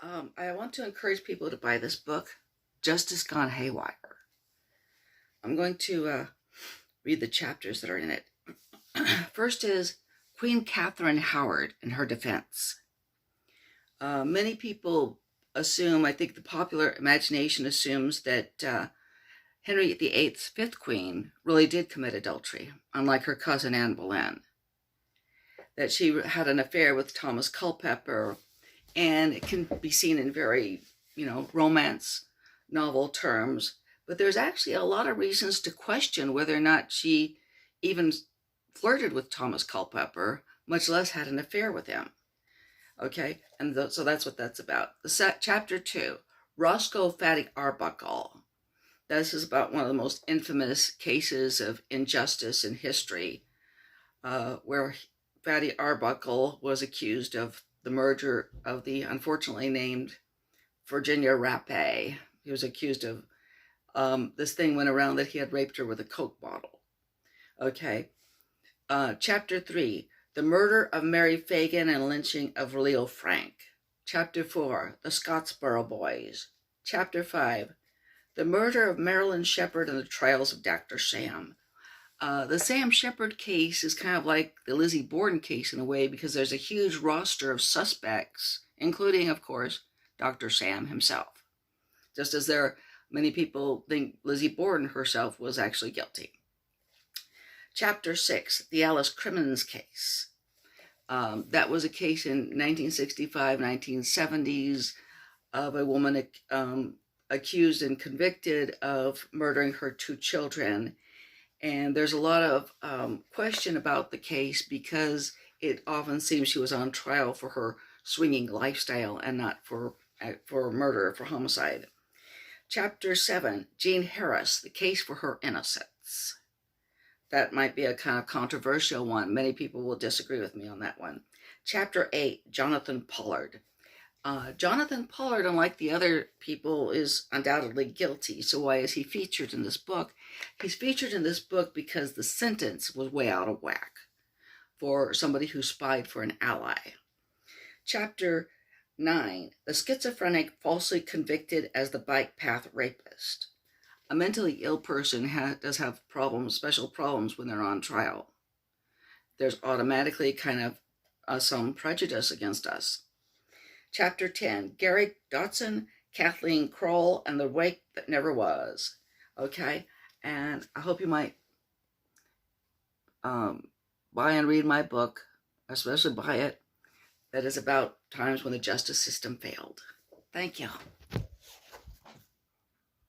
I want to encourage people to buy this book, Justice Gone Haywire. I'm going to read the chapters that are in it. First is Queen Catherine Howard and her defense. Many people assume, I think the popular imagination assumes that Henry VIII's fifth queen really did commit adultery, unlike her cousin Anne Boleyn. That she had an affair with Thomas Culpeper, and it can be seen in very, romance novel terms. But there's actually a lot of reasons to question whether or not she even flirted with Thomas Culpeper, much less had an affair with him. Okay, and so that's what that's about. Chapter 2, Roscoe Fatty Arbuckle. This is about one of the most infamous cases of injustice in history, where Fatty Arbuckle was accused of the murder of the unfortunately named Virginia Rapé. He was accused of, this thing went around that he had raped her with a Coke bottle. Okay. Chapter 3, the murder of Mary Fagan and lynching of Leo Frank. Chapter 4, the Scottsboro Boys. Chapter 5, the murder of Marilyn Shepard and the trials of Dr. Sam. The Sam Shepard case is kind of like the Lizzie Borden case in a way, because there's a huge roster of suspects, including, of course, Dr. Sam himself. Just as many people think Lizzie Borden herself was actually guilty. Chapter 6, the Alice Crimmins case. That was a case in 1965, 1970s of a woman accused and convicted of murdering her two children. And there's a lot of question about the case because it often seems she was on trial for her swinging lifestyle and not for murder, for homicide. Chapter 7, Jean Harris, the case for her innocence. That might be a kind of controversial one. Many people will disagree with me on that one. Chapter 8, Jonathan Pollard. Jonathan Pollard, unlike the other people, is undoubtedly guilty. So why is he featured in this book? He's featured in this book because the sentence was way out of whack for somebody who spied for an ally. Chapter 9, the schizophrenic falsely convicted as the bike path rapist. A mentally ill person does have problems, special problems when they're on trial. There's automatically kind of some prejudice against us. Chapter 10, Gary Dotson, Kathleen Kroll, and the Wake That Never Was. Okay, and I hope you might buy and read my book, especially buy it, that is about times when the justice system failed. Thank you.